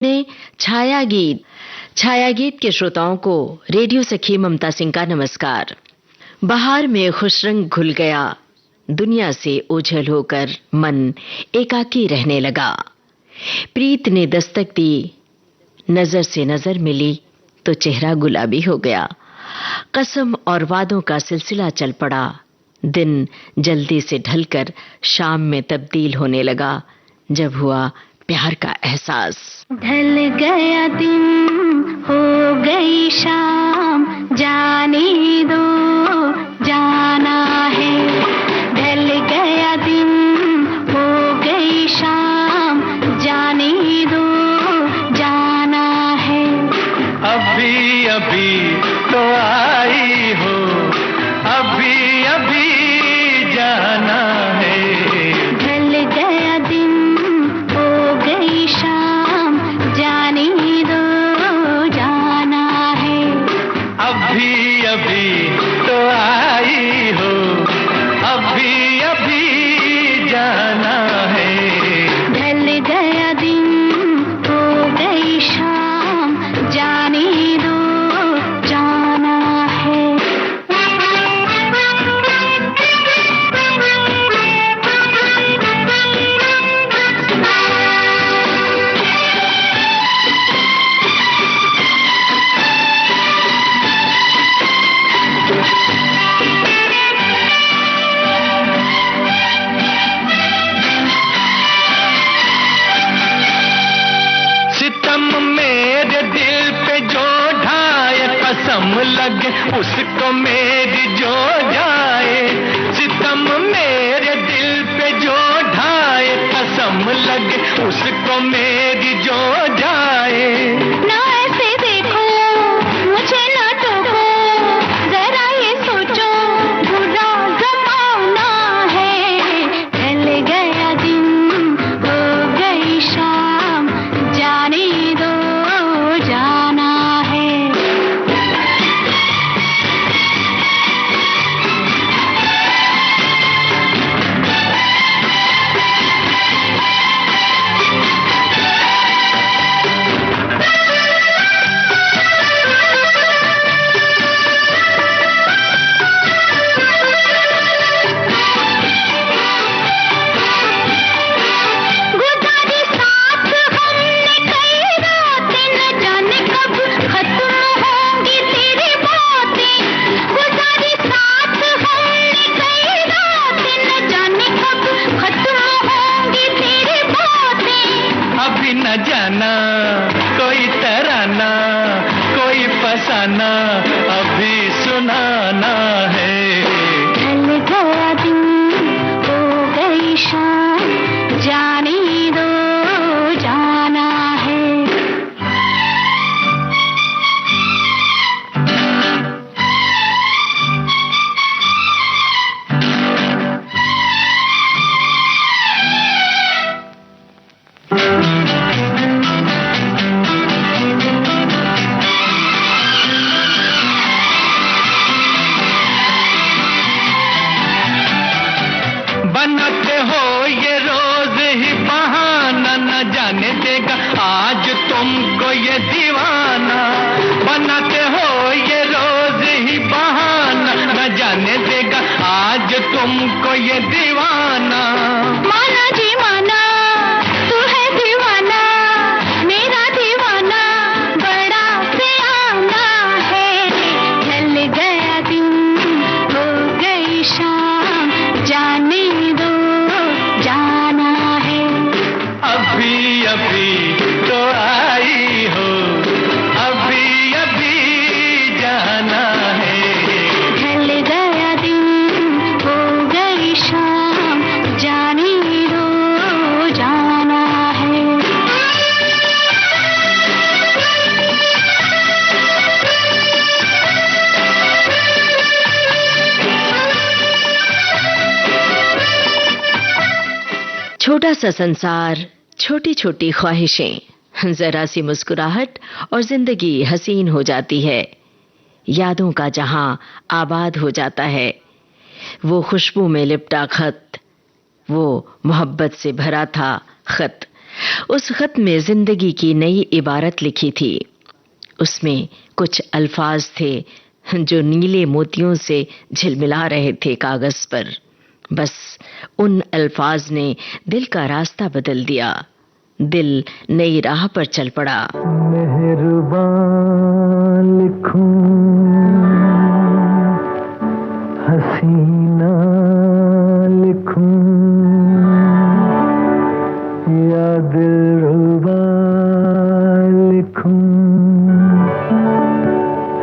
ने छाया गीत के श्रोताओं को रेडियो सखी ममता सिंह का नमस्कार। बहार में खुश रंग घुल गया, दुनिया से ओझल होकर मन एकाकी रहने लगा। प्रीत ने दस्तक दी, नजर से नजर मिली तो चेहरा गुलाबी हो गया। कसम और वादों का सिलसिला चल पड़ा, दिन जल्दी से ढलकर शाम में तब्दील होने लगा। जब हुआ प्यार का एहसास, ढल गया दिन हो गई शाम, जाने दो जाना है। ढल गया दिन हो गई शाम, जाने दो जाना है। अभी अभी तो आई हो, अभी अभी जाना है। ढल गया दिन हो गई शाम, जाने दो जाना है। अभी अभी तो आई हो, अभी अभी जाना है। ढल गया दिन हो गई शाम, जाने दो जाना है। सितम मेरे दिल पे जो ढाए, कसम लगे उसको मेरी जो जाए। सितम मेरे दिल पे जो ढाए, कसम लगे उसको मेरी जो जाए। ना ऐसे देखो, मुझे ना टोको, जरा ये सोचो बुरा जमाना है। ढल गया दिन हो गई शाम, जाने दो जाना है। गुजारी साथ हमने कई रातें, न जाने कब खत्म होंगी तेरी बातें। गुजारी साथ हमने कई रातें, न जाने कब खत्म होंगी तेरी बातें। अभी न जाना कोई तराना, कोई फसाना अभी सुनाना है। ढल गया दिन हो गई शाम, जाने दो जाना है। बनाते हो ये रोज ही बहाना, न जाने देगा आज तुमको ये दीवाना। बनाते हो ये रोज ही बहाना, न जाने देगा आज तुमको ये दीवाना। माना जी माना, तू है दीवाना, मेरा दीवाना बड़ा सियाना है। ढल गया दिन हो गई शाम, जाने दो जाना है। अभी अभी तो आई हो, अभी अभी जाना है। ढल गया दिन हो गई शाम, जाने दो जाना है। छोटा सा संसार, छोटी छोटी ख्वाहिशें, जरा सी मुस्कुराहट और जिंदगी हसीन हो जाती है। यादों का जहां आबाद हो जाता है। वो खुशबू में लिपटा खत, वो मोहब्बत से भरा था खत, उस खत में जिंदगी की नई इबारत लिखी थी। उसमें कुछ अल्फाज थे जो नीले मोतियों से झिलमिला रहे थे कागज पर। बस उन अल्फाज ने दिल का रास्ता बदल दिया। दिल नई राह पर चल पड़ा। मेहरबान लिखूं, हसीना लिखूं, या दिलरुबा लिखूं,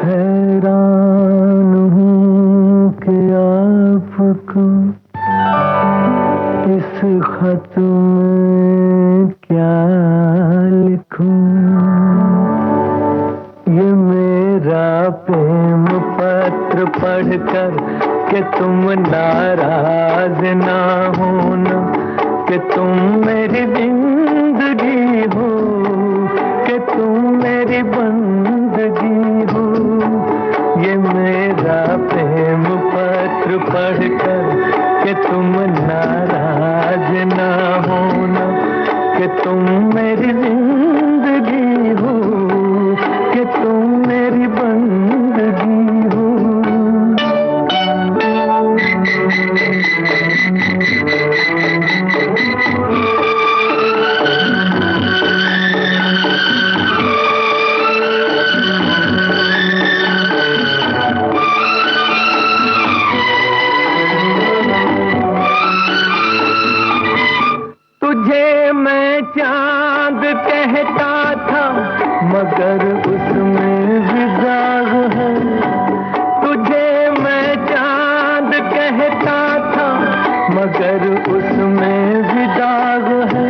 हैरान हूँ कि आपको इस खत में क्या लिखूं। ये मेरा प्रेम पत्र पढ़कर कि तुम नाराज ना होना, कि तुम मेरी जिंदगी हो, कि तुम मेरी बंदगी हो। ये मेरा प्रेम पत्र पढ़कर कि तुम नाराज ना होना, कि तुम मेरी जिंदगी हो, कि तुम मेरी बंदगी हो। तुझे मैं चांद कहता था मगर उसमें भी दाग है। तुझे मैं चांद कहता था मगर उसमें भी दाग है।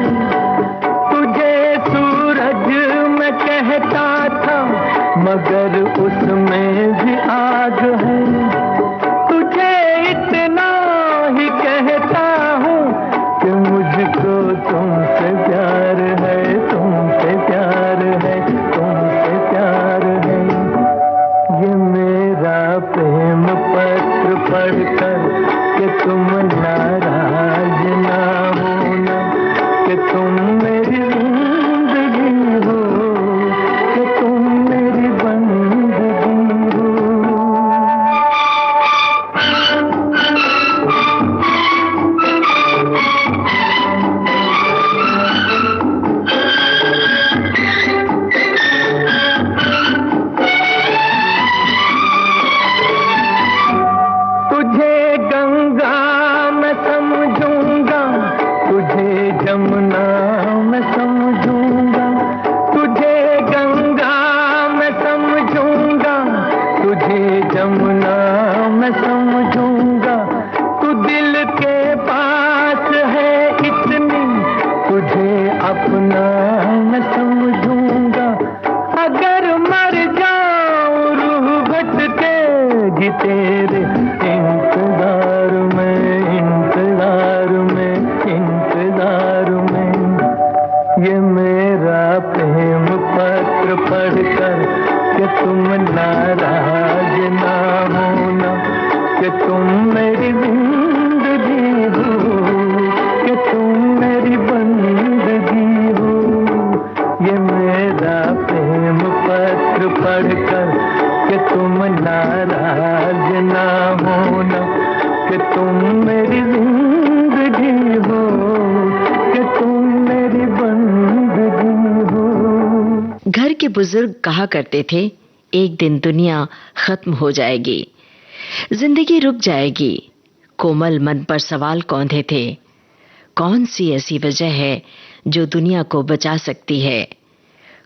तुझे सूरज मैं कहता था मगर उसमें भी आग है। तुझे इतना ही कहता हूँ कि मुझको तुमसे प्यार है, तुमसे प्यार है, तुमसे प्यार है। ये मेरा प्रेम पत्र पढ़कर कि तुम नाराज ना होना, कि तुम मेरी जिंदगी हो, कि तुम मेरी बंदगी हो। तुझे गंगा मैं समझूंगा, तुझे जमुना मैं समझूंगा, तुझे गंगा मैं समझूंगा, तुझे जमुना मैं समझूंगा। तू दिल के पास है इतनी, तुझे अपना मैं समझूंगा। अगर मर जाऊं रूह भटकेगी तेरे इंतजार में, इंतजार में, इंतजार में। ये मेरा प्रेम पत्र पढ़कर कि तुम नाराज ना होना, कि तुम मेरी जिंदगी हो, कि तुम मेरी बंदगी हो। ये मेरा प्रेम पत्र पढ़कर कि तुम नाराज ना होना, कि तुम मेरी जिंदगी हो, कि तुम मेरी बंदगी हो। घर के बुजुर्ग कहा करते थे, एक दिन दुनिया खत्म हो जाएगी, जिंदगी रुक जाएगी। कोमल मन पर सवाल कौंधे थे। कौन सी ऐसी वजह है जो दुनिया को बचा सकती है?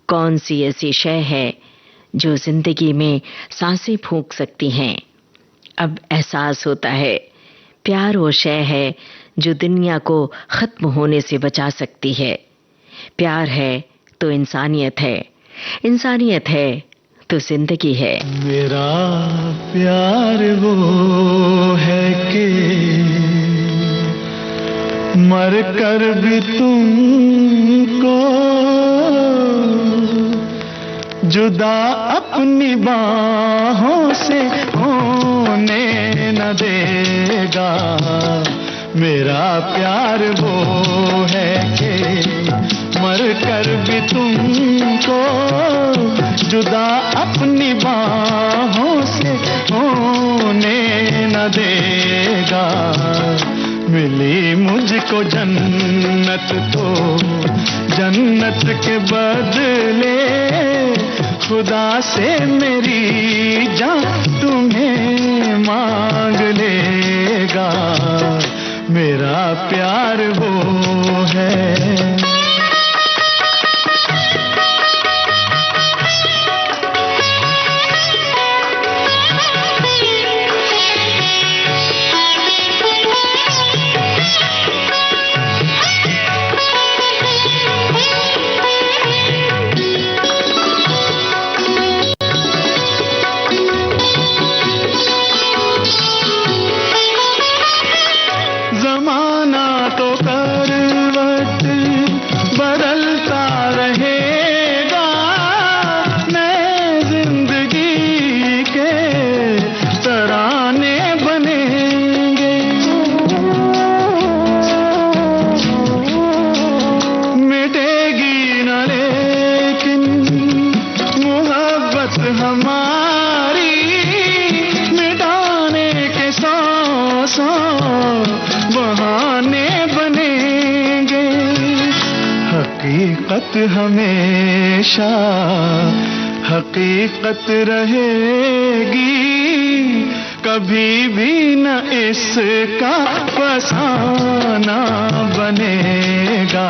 कौन सी ऐसी शय है जो जिंदगी में सांसें फूंक सकती हैं? अब एहसास होता है, प्यार वो शय है जो दुनिया को खत्म होने से बचा सकती है। प्यार है तो इंसानियत है, इंसानियत है तो जिंदगी है। मेरा प्यार वो है कि मर कर भी तुमको जुदा अपनी बाहों से होने न देगा। मेरा प्यार वो है कि मर कर भी तुमको जुदा अपनी बाहों से होने न देगा। मिली मुझको जन्नत तो जन्नत के बदले खुदा से मेरी जान तुम्हें मांग लेगा। मेरा प्यार वो है। जमाना तो करवट बदलता रहेगा, नए जिंदगी के तराने बनेंगे। मिटेगी न लेकिन मोहब्बत हमारी, मिटाने के सौ बहाने बनेंगे। हकीकत हमेशा हकीकत रहेगी, कभी भी न इसका फसाना बनेगा।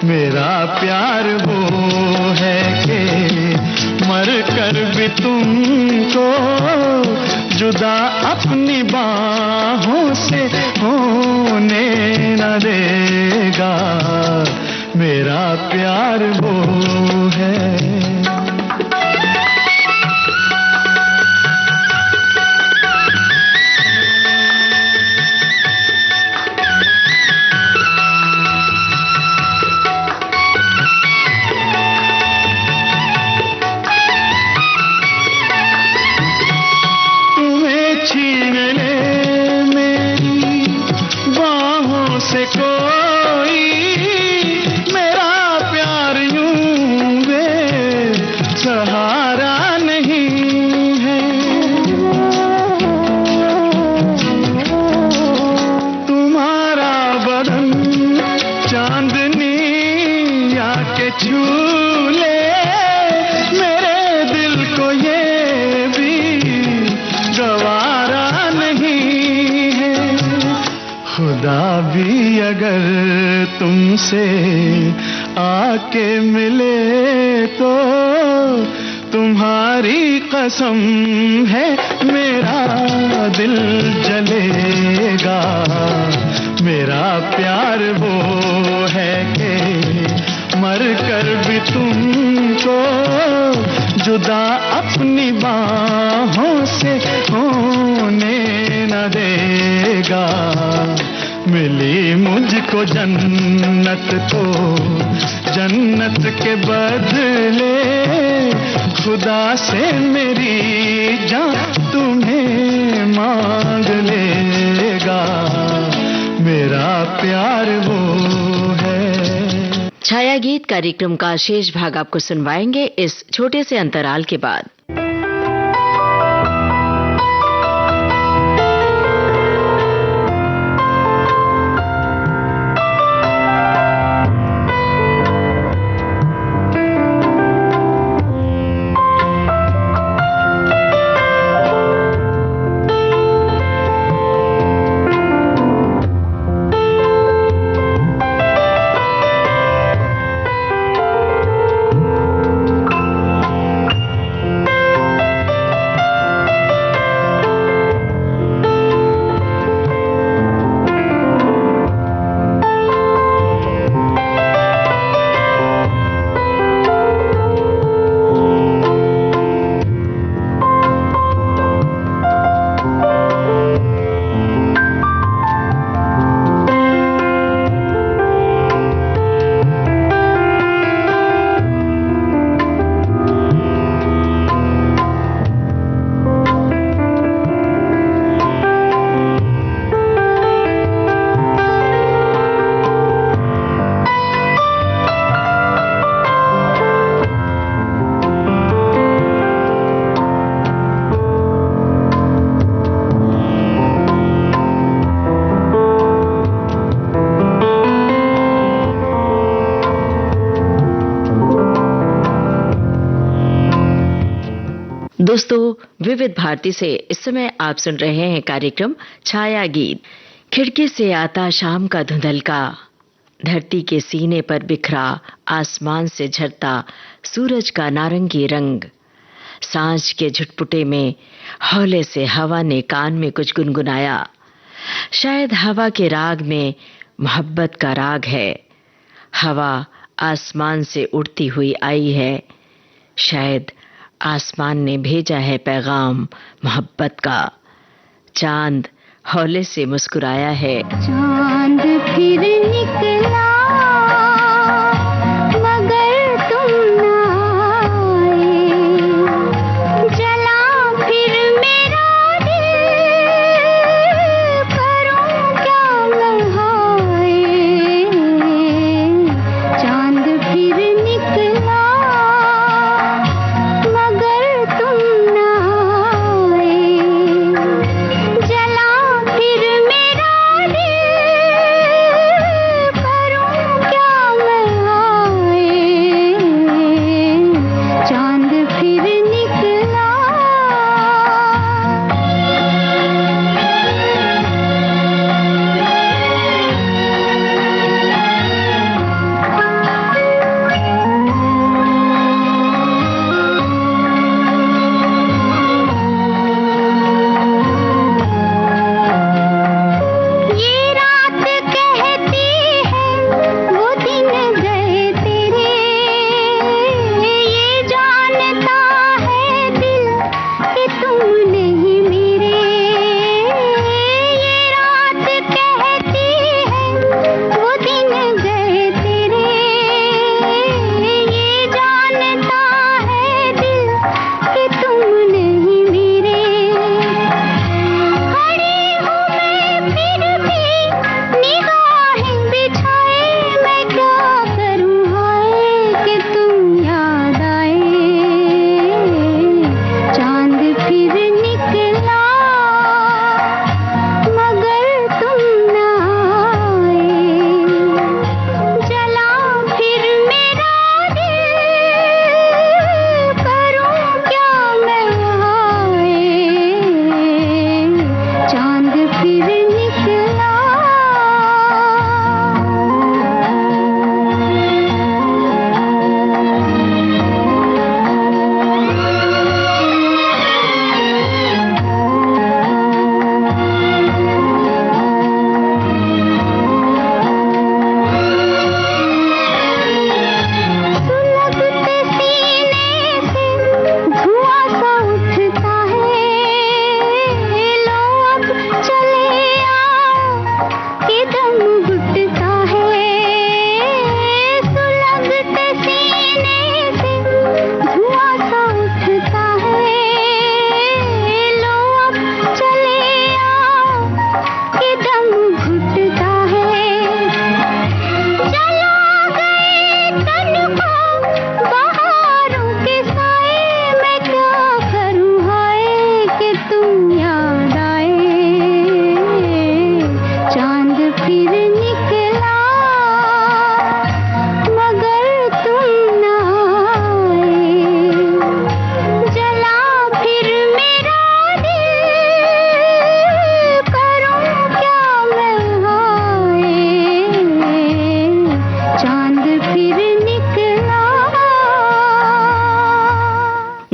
मेरा प्यार वो है कि मर कर भी तुमको जुदा अपनी बाहों से होने न देगा। मेरा प्यार वो है। छीन ले मेरी बाहों से कोई, मेरा प्यार यूं सहारा नहीं है। तुम्हारा बदन चांदनी आके छू ले, मेरे दिल को ये गवारा नहीं है। खुदा भी अगर तुमसे आके मिले तो तुम्हारी कसम है मेरा दिल जलेगा। मेरा प्यार वो है कि मर कर भी तुमको जुदा अपनी बाहों से होने न देगा। मिली मुझको जन्नत तो जन्नत के बदले खुदा से मेरी जान तुम्हें मांग लेगा। मेरा प्यार वो है। छाया गीत कार्यक्रम का शेष भाग आपको सुनवाएंगे इस छोटे से अंतराल के बाद। दोस्तों, विविध भारती से इस समय आप सुन रहे हैं कार्यक्रम छाया गीत। खिड़की से आता शाम का धुंधलका, धरती के सीने पर बिखरा, आसमान से झरता सूरज का नारंगी रंग। सांझ के झुटपुटे में हौले से हवा ने कान में कुछ गुनगुनाया। शायद हवा के राग में मोहब्बत का राग है। हवा आसमान से उड़ती हुई आई है। शायद आसमान ने भेजा है पैगाम मोहब्बत का। चांद हौले से मुस्कुराया है। चांद फिर निकला मगर तुम ना आए, जला फिर मेरा दिल, करूं क्या मैं हाय। चांद फिर निकला मगर तुम ना आए, जला फिर मेरा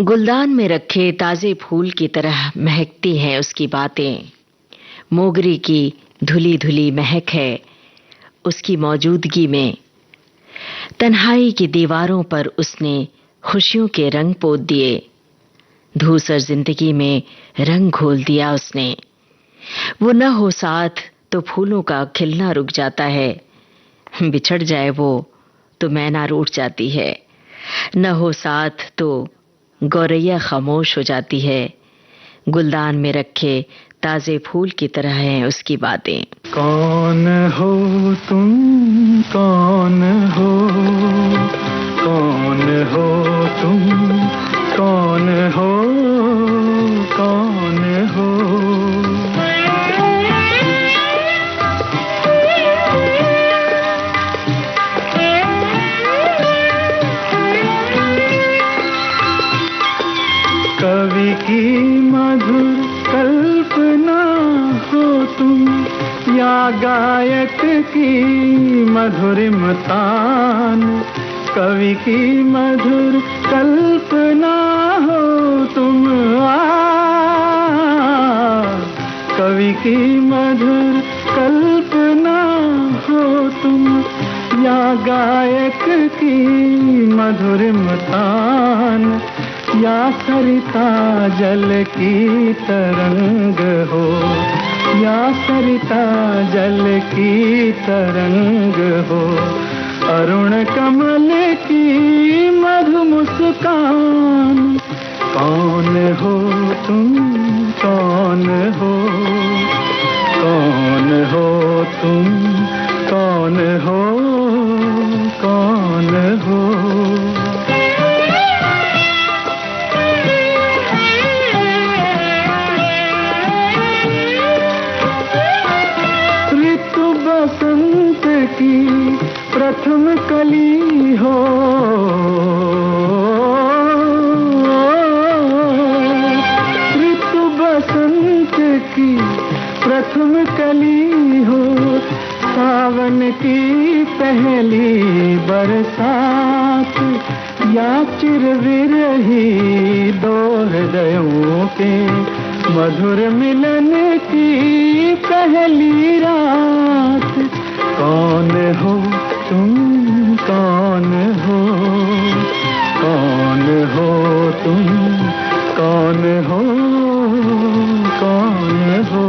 गुलदान में रखे ताजे फूल की तरह महकती हैं उसकी बातें। मोगरे की धुली धुली महक है उसकी मौजूदगी में। तन्हाई की दीवारों पर उसने खुशियों के रंग पोत दिए। धूसर जिंदगी में रंग घोल दिया उसने। वो न हो साथ तो फूलों का खिलना रुक जाता है। बिछड़ जाए वो तो मैना रूठ जाती है। न हो साथ तो गौरैया खामोश हो जाती है। गुलदान में रखे ताजे फूल की तरह हैं उसकी बातें। कौन हो तुम, कौन हो, कौन हो तुम, कौन हो, कौन हो। कवि की मधुर कल्पना हो तुम, या गायक की मधुरिमतान। कवि की मधुर कल्पना हो तुम, कवि की मधुर कल्पना हो तुम, या गायक की मधुरिमतान। या सरिता जल की तरंग हो, या सरिता जल की तरंग हो, अरुण कमल की मधु मुस्कान। कौन हो तुम, कौन हो, कौन हो तुम, कौन हो, कौन हो। ऋतु बसंत की प्रथम कली हो, ऋतु बसंत की प्रथम कली हो, सावन की पहली बरसात। या चिरविरही दो हृदयों के मधुर मिलन की पहली रात। कौन हो तुम, कौन हो, कौन हो तुम, कौन हो, कौन हो।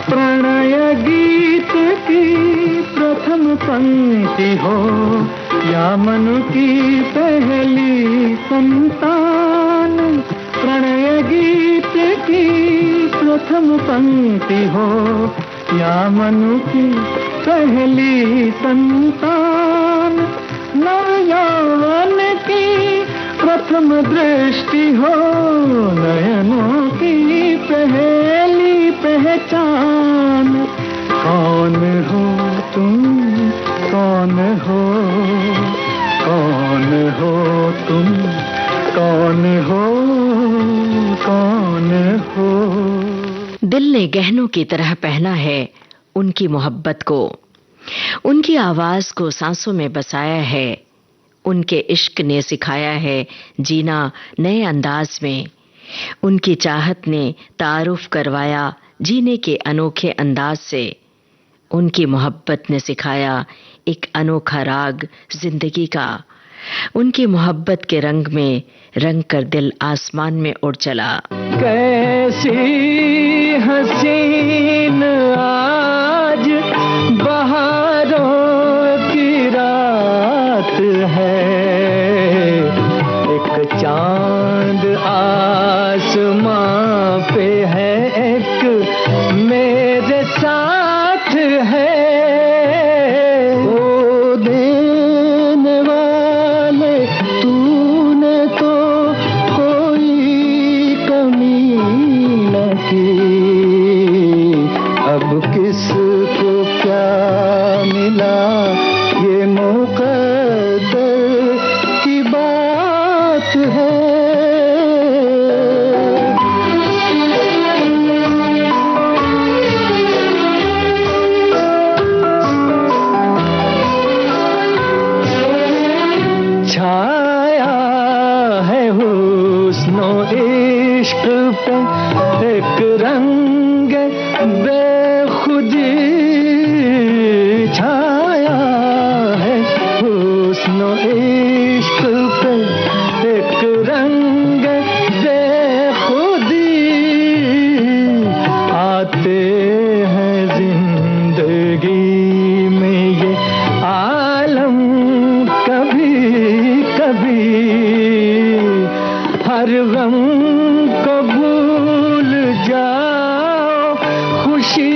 प्रणय गीत की प्रथम पंक्ति हो, या मनु की पहली संतान। प्रणय गीत की प्रथम पंक्ति हो, या मनु की पहली संतान। नव यौवन की प्रथम दृष्टि हो, नयनों की पहली पहचान। कौन हो तुम, कौन हो, कौन हो तुम, कौन हो, कौन हो। दिल ने गहनों की तरह पहना है उनकी मोहब्बत को, उनकी आवाज को सांसों में बसाया है, उनके इश्क ने सिखाया है जीना नए अंदाज में। उनकी चाहत ने तारुफ करवाया जीने के अनोखे अंदाज से। उनकी मोहब्बत ने सिखाया एक अनोखा राग जिंदगी का। उनकी मोहब्बत के रंग में रंग कर दिल आसमान में उड़ चला। कैसी हसीन आज बहारों की रात है, एक चांद आसमां पे है, एक मेरे साथ है। ओ देने वाले तूने तो कोई कमी न की, अब किसको क्या मिला ये मुकद्दर की बात है। छाया है हुस्नो इश्क पे एक रंग बेखुदी, छाया है हुस्नो इश्क पे एक रंग बेखुदी। आते हैं जिंदगी में ये आलम कभी कभी, हर गम को भूल जाओ, खुशी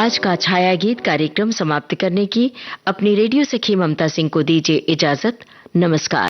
आज का छाया गीत कार्यक्रम समाप्त करने की अपनी रेडियो सखी ममता सिंह को दीजिए इजाजत। नमस्कार।